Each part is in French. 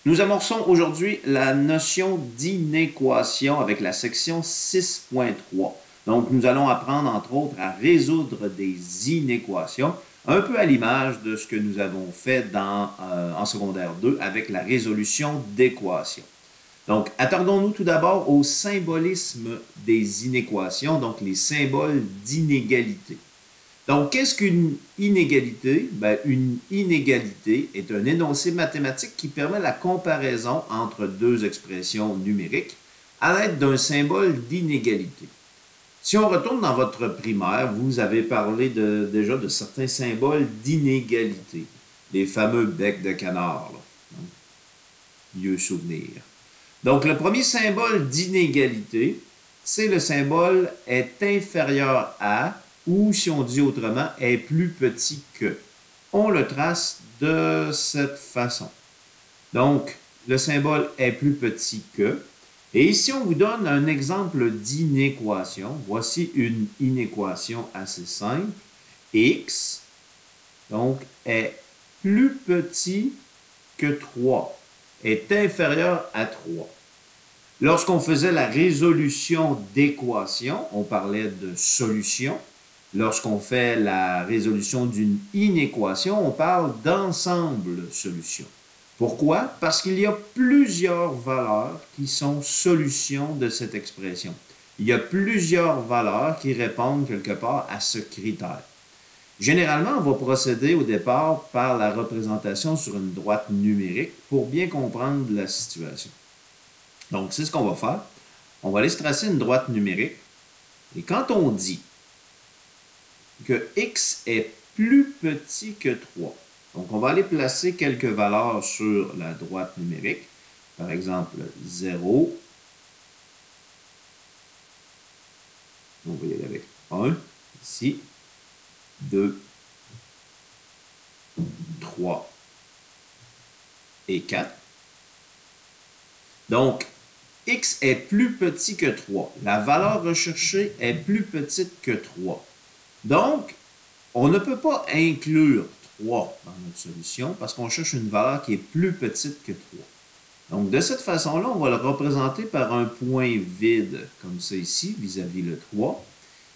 Nous amorçons aujourd'hui la notion d'inéquation avec la section 6.3. Donc, nous allons apprendre, entre autres, à résoudre des inéquations, un peu à l'image de ce que nous avons fait en secondaire 2 avec la résolution d'équations. Donc, attardons-nous tout d'abord au symbolisme des inéquations, donc les symboles d'inégalité. Donc, qu'est-ce qu'une inégalité? Ben, une inégalité est un énoncé mathématique qui permet la comparaison entre deux expressions numériques à l'aide d'un symbole d'inégalité. Si on retourne dans votre primaire, vous avez parlé déjà de certains symboles d'inégalité, les fameux becs de canard, là. Vieux souvenir. Donc, le premier symbole d'inégalité, c'est le symbole est inférieur à, ou si on dit autrement, est plus petit que. On le trace de cette façon. Donc, le symbole est plus petit que. Et ici, on vous donne un exemple d'inéquation. Voici une inéquation assez simple. X, donc, est plus petit que 3, est inférieur à 3. Lorsqu'on faisait la résolution d'équation, on parlait de solution. Lorsqu'on fait la résolution d'une inéquation, on parle d'ensemble solution. Pourquoi? Parce qu'il y a plusieurs valeurs qui sont solutions de cette expression. Il y a plusieurs valeurs qui répondent quelque part à ce critère. Généralement, on va procéder au départ par la représentation sur une droite numérique pour bien comprendre la situation. Donc, c'est ce qu'on va faire. On va aller se tracer une droite numérique. Et quand on dit que x est plus petit que 3, donc on va aller placer quelques valeurs sur la droite numérique. Par exemple, 0. On va y aller avec 1, ici. 2, 3 et 4. Donc, x est plus petit que 3. La valeur recherchée est plus petite que 3. Donc, on ne peut pas inclure 3 dans notre solution parce qu'on cherche une valeur qui est plus petite que 3. Donc, de cette façon-là, on va le représenter par un point vide, comme ça ici, vis-à-vis le 3.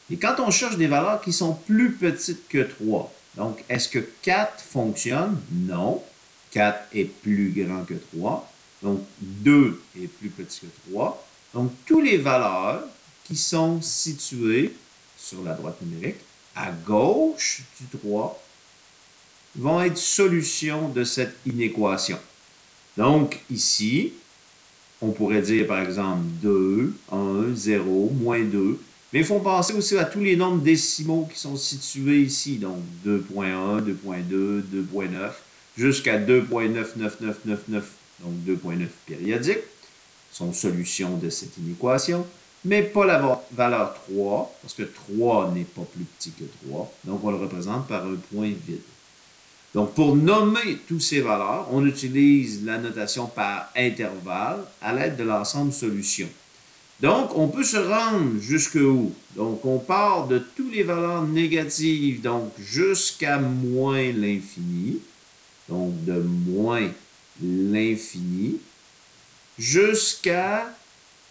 Et quand on cherche des valeurs qui sont plus petites que 3, donc est-ce que 4 fonctionne? Non. 4 est plus grand que 3. Donc, 2 est plus petit que 3. Donc, toutes les valeurs qui sont situées sur la droite numérique, à gauche du 3, vont être solutions de cette inéquation. Donc, ici, on pourrait dire par exemple 2, 1, 0, moins 2. Mais il faut penser aussi à tous les nombres décimaux qui sont situés ici. Donc 2.1, 2.2, 2.9, jusqu'à 2.99999, donc 2.9 périodiques, sont solutions de cette inéquation, mais pas la valeur 3, parce que 3 n'est pas plus petit que 3. Donc on le représente par un point vide. Donc, pour nommer toutes ces valeurs, on utilise la notation par intervalle à l'aide de l'ensemble solution. Donc, on peut se rendre jusqu'où? Donc, on part de toutes les valeurs négatives, donc jusqu'à moins l'infini, donc de moins l'infini, jusqu'à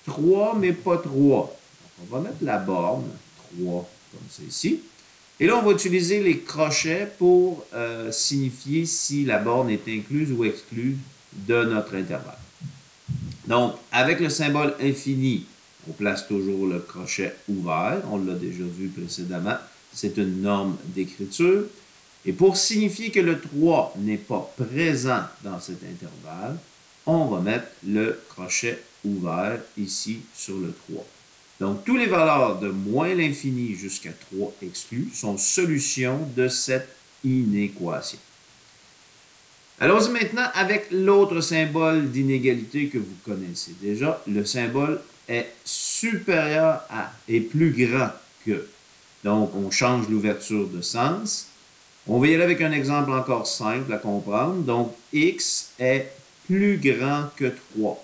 3, mais pas 3. Donc, on va mettre la borne 3, comme c'est ici. Et là, on va utiliser les crochets pour signifier si la borne est incluse ou exclue de notre intervalle. Donc, avec le symbole infini, on place toujours le crochet ouvert. On l'a déjà vu précédemment. C'est une norme d'écriture. Et pour signifier que le 3 n'est pas présent dans cet intervalle, on va mettre le crochet ouvert ici sur le 3. Donc, toutes les valeurs de moins l'infini jusqu'à 3 exclus sont solutions de cette inéquation. Allons-y maintenant avec l'autre symbole d'inégalité que vous connaissez déjà. Le symbole est supérieur à, est plus grand que. Donc, on change l'ouverture de sens. On va y aller avec un exemple encore simple à comprendre. Donc, x est plus grand que 3.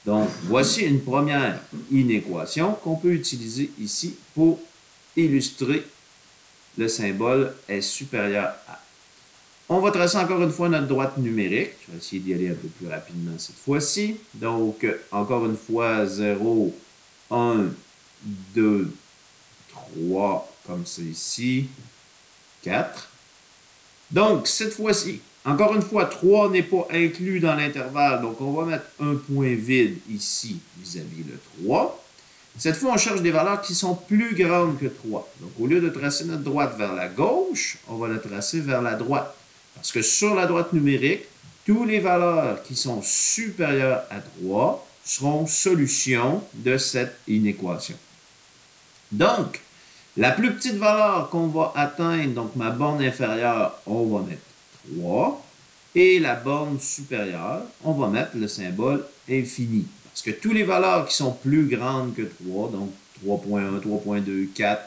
Donc, voici une première inéquation qu'on peut utiliser ici pour illustrer le symbole est supérieur à. On va tracer encore une fois notre droite numérique. Je vais essayer d'y aller un peu plus rapidement cette fois-ci. Donc, encore une fois, 0, 1, 2, 3, comme ça ici, 4. Donc, cette fois-ci, encore une fois, 3 n'est pas inclus dans l'intervalle. Donc, on va mettre un point vide ici vis-à-vis le 3. Cette fois, on cherche des valeurs qui sont plus grandes que 3. Donc, au lieu de tracer notre droite vers la gauche, on va la tracer vers la droite. Parce que sur la droite numérique, toutes les valeurs qui sont supérieures à 3 seront solutions de cette inéquation. Donc, la plus petite valeur qu'on va atteindre, donc ma borne inférieure, on va mettre 3. Et la borne supérieure, on va mettre le symbole infini. Parce que toutes les valeurs qui sont plus grandes que 3, donc 3.1, 3.2, 4,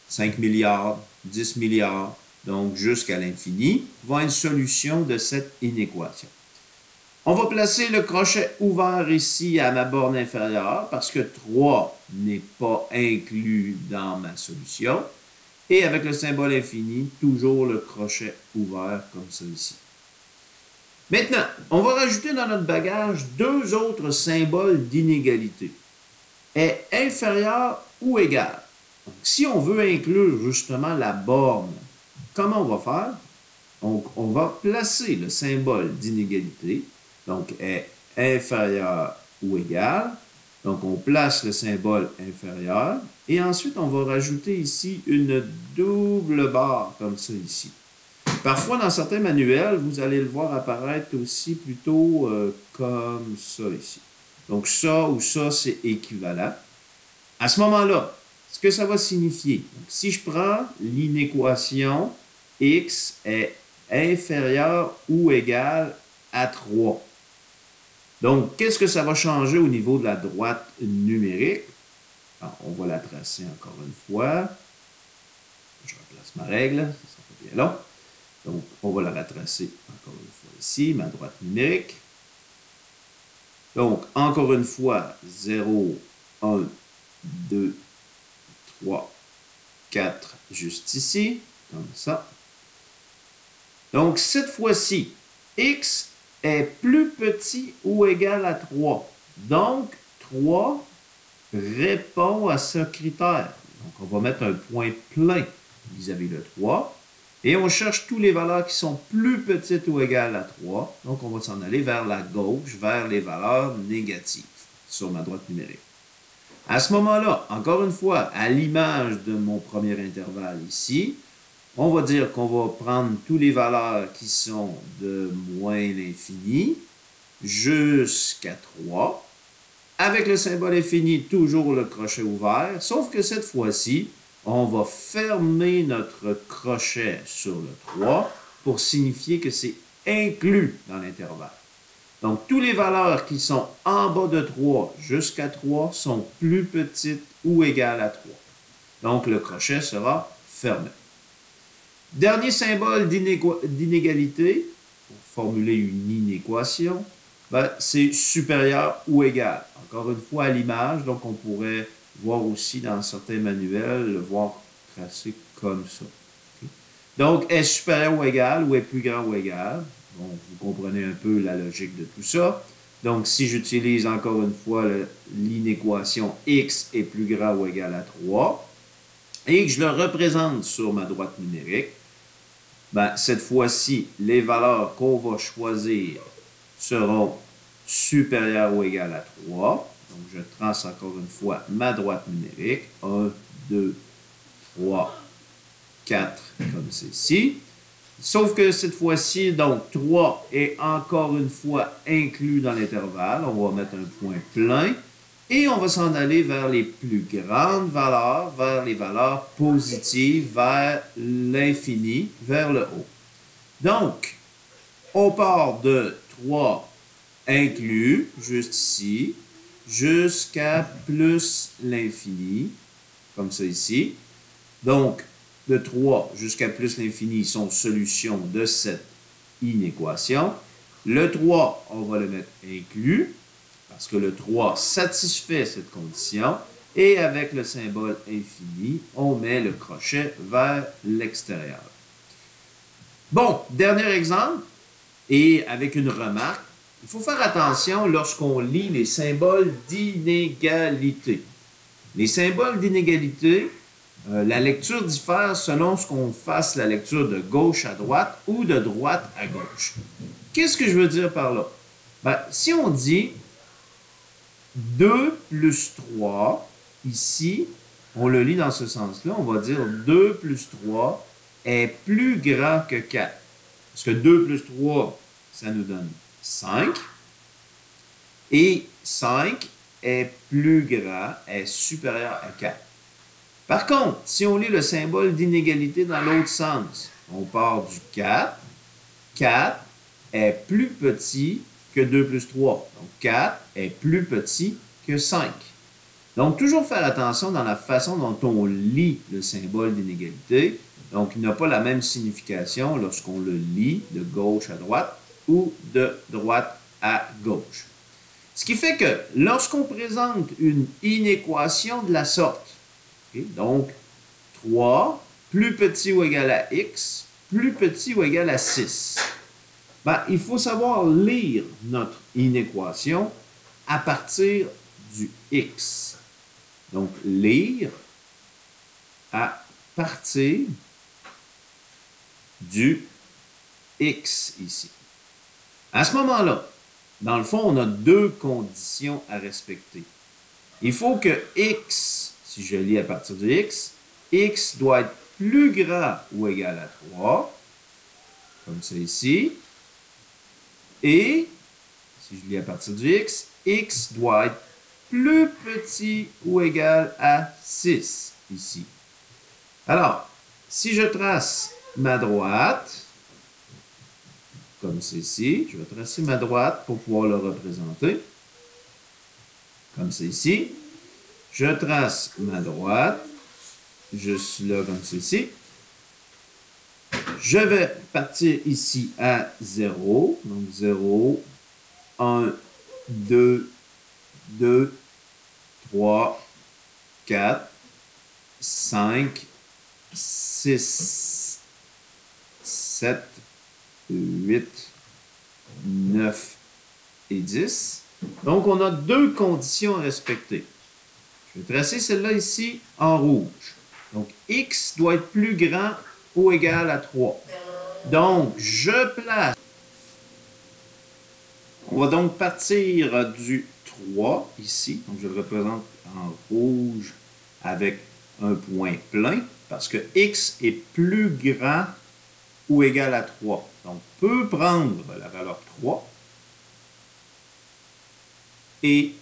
5 milliards, 10 milliards, donc jusqu'à l'infini, vont être solution de cette inéquation. On va placer le crochet ouvert ici à ma borne inférieure parce que 3 n'est pas inclus dans ma solution. Et avec le symbole infini, toujours le crochet ouvert comme ça ici. Maintenant, on va rajouter dans notre bagage deux autres symboles d'inégalité. Est inférieur ou égal. Donc, si on veut inclure justement la borne, comment on va faire? Donc, on va placer le symbole d'inégalité. Donc, est inférieur ou égal. Donc, on place le symbole inférieur. Et ensuite, on va rajouter ici une double barre, comme ça ici. Parfois, dans certains manuels, vous allez le voir apparaître aussi plutôt comme ça ici. Donc, ça ou ça, c'est équivalent. À ce moment-là, ce que ça va signifier, donc, si je prends l'inéquation x est inférieur ou égal à 3. Donc, qu'est-ce que ça va changer au niveau de la droite numérique? Alors, on va la tracer encore une fois. Je replace ma règle, ça sera pas bien long. Donc, on va la retracer encore une fois ici, ma droite numérique. Donc, encore une fois, 0, 1, 2, 3, 4, juste ici, comme ça. Donc, cette fois-ci, x est plus petit ou égal à 3. Donc, 3 répond à ce critère. Donc, on va mettre un point plein vis-à-vis de 3. Et on cherche toutes les valeurs qui sont plus petites ou égales à 3. Donc, on va s'en aller vers la gauche, vers les valeurs négatives sur ma droite numérique. À ce moment-là, encore une fois, à l'image de mon premier intervalle ici, on va dire qu'on va prendre toutes les valeurs qui sont de moins l'infini jusqu'à 3. Avec le symbole infini, toujours le crochet ouvert, sauf que cette fois-ci, on va fermer notre crochet sur le 3 pour signifier que c'est inclus dans l'intervalle. Donc, toutes les valeurs qui sont en bas de 3 jusqu'à 3 sont plus petites ou égales à 3. Donc, le crochet sera fermé. Dernier symbole d'inégalité, pour formuler une inéquation, c'est supérieur ou égal. Encore une fois, à l'image, donc on pourrait voir aussi dans certains manuels, le voir tracé comme ça. Okay? Donc, est supérieur ou égal ou est plus grand ou égal? Bon, vous comprenez un peu la logique de tout ça. Donc, si j'utilise encore une fois l'inéquation x est plus grand ou égal à 3 et que je le représente sur ma droite numérique, cette fois-ci, les valeurs qu'on va choisir seront supérieures ou égales à 3. Donc, je trace encore une fois ma droite numérique. 1, 2, 3, 4, comme ceci. Sauf que cette fois-ci, donc 3 est encore une fois inclus dans l'intervalle. On va mettre un point plein. Et on va s'en aller vers les plus grandes valeurs, vers les valeurs positives, vers l'infini, vers le haut. Donc, on part de 3 inclus, juste ici, jusqu'à plus l'infini, comme ça ici. Donc, de 3 jusqu'à plus l'infini sont solutions de cette inéquation. Le 3, on va le mettre inclus, parce que le 3 satisfait cette condition. Et avec le symbole infini, on met le crochet vers l'extérieur. Bon, dernier exemple, et avec une remarque, il faut faire attention lorsqu'on lit les symboles d'inégalité. Les symboles d'inégalité, la lecture diffère selon ce qu'on fasse la lecture de gauche à droite ou de droite à gauche. Qu'est-ce que je veux dire par là? Ben, si on dit 2 plus 3, ici, on le lit dans ce sens-là, on va dire 2 plus 3 est plus grand que 4. Parce que 2 plus 3, ça nous donne 5. Et 5 est plus grand, est supérieur à 4. Par contre, si on lit le symbole d'inégalité dans l'autre sens, on part du 4. 4 est plus petit que 2 plus 3. Donc, 4 est plus petit que 5. Donc, toujours faire attention dans la façon dont on lit le symbole d'inégalité. Donc, il n'a pas la même signification lorsqu'on le lit de gauche à droite ou de droite à gauche. Ce qui fait que lorsqu'on présente une inéquation de la sorte, okay, donc 3 plus petit ou égal à x, plus petit ou égal à 6, ben, il faut savoir lire notre inéquation à partir du x. Donc, lire à partir du x ici. À ce moment-là, dans le fond, on a deux conditions à respecter. Il faut que x, si je lis à partir du x doit être plus grand ou égal à 3, comme ça ici. Et, si je lis à partir du x doit être plus petit ou égal à 6, ici. Alors, si je trace ma droite, comme ceci, je vais tracer ma droite pour pouvoir le représenter, comme ceci. Je trace ma droite, juste là, comme ceci. Je vais partir ici à 0, donc 0, 1, 2, 2, 3, 4, 5, 6, 7, 8, 9 et 10. Donc, on a deux conditions à respecter. Je vais tracer celle-là ici en rouge. Donc, x doit être plus grand ou égal à 3. Donc, je place. On va donc partir du 3 ici. Donc, je le représente en rouge avec un point plein parce que x est plus grand ou égal à 3. Donc, on peut prendre la valeur 3 et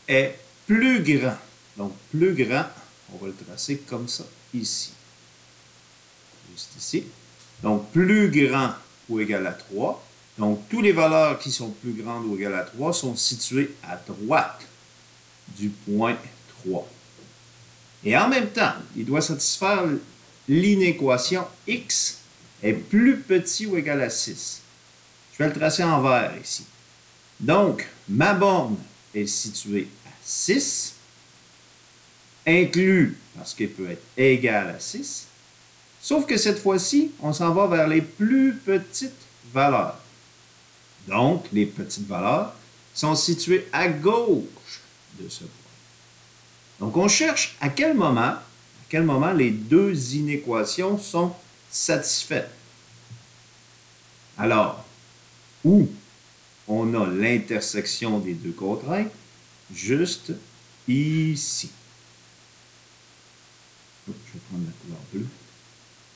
est plus grand. Donc, plus grand, on va le tracer comme ça, ici. Juste ici. Donc, plus grand ou égal à 3. Donc, toutes les valeurs qui sont plus grandes ou égales à 3 sont situées à droite du point 3. Et en même temps, il doit satisfaire l'inéquation x est plus petit ou égal à 6. Je vais le tracer en vert ici. Donc, ma borne est située à 6, inclus parce qu'il peut être égal à 6, sauf que cette fois-ci, on s'en va vers les plus petites valeurs. Donc, les petites valeurs sont situées à gauche de ce point. Donc, on cherche à quel moment les deux inéquations sont satisfaites. Alors, où on a l'intersection des deux contraintes, juste ici. Je vais prendre la couleur bleue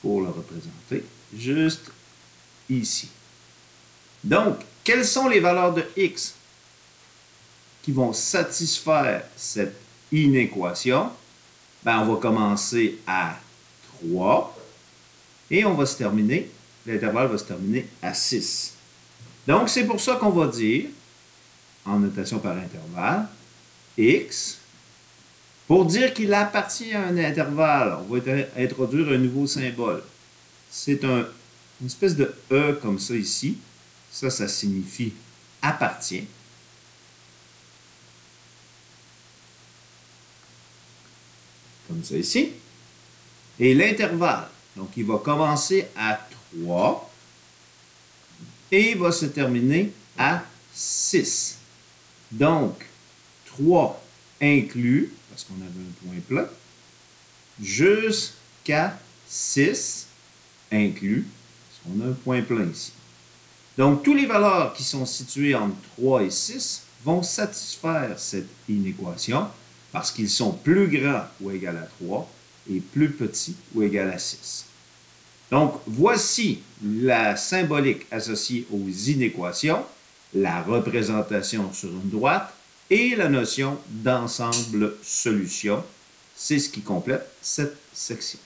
pour le représenter, juste ici. Donc, quelles sont les valeurs de x qui vont satisfaire cette inéquation? Ben, on va commencer à 3 et on va se terminer, l'intervalle va se terminer à 6. Donc, c'est pour ça qu'on va dire, en notation par intervalle, x, pour dire qu'il appartient à un intervalle, on va introduire un nouveau symbole. C'est une espèce de E comme ça ici. Ça signifie appartient. Comme ça ici. Et l'intervalle, donc il va commencer à 3 et va se terminer à 6. Donc, 3 inclus, parce qu'on avait un point plein, jusqu'à 6 inclus, parce qu'on a un point plein ici. Donc, toutes les valeurs qui sont situées entre 3 et 6 vont satisfaire cette inéquation parce qu'ils sont plus grands ou égal à 3 et plus petits ou égal à 6. Donc, voici la symbolique associée aux inéquations, la représentation sur une droite et la notion d'ensemble solution. C'est ce qui complète cette section.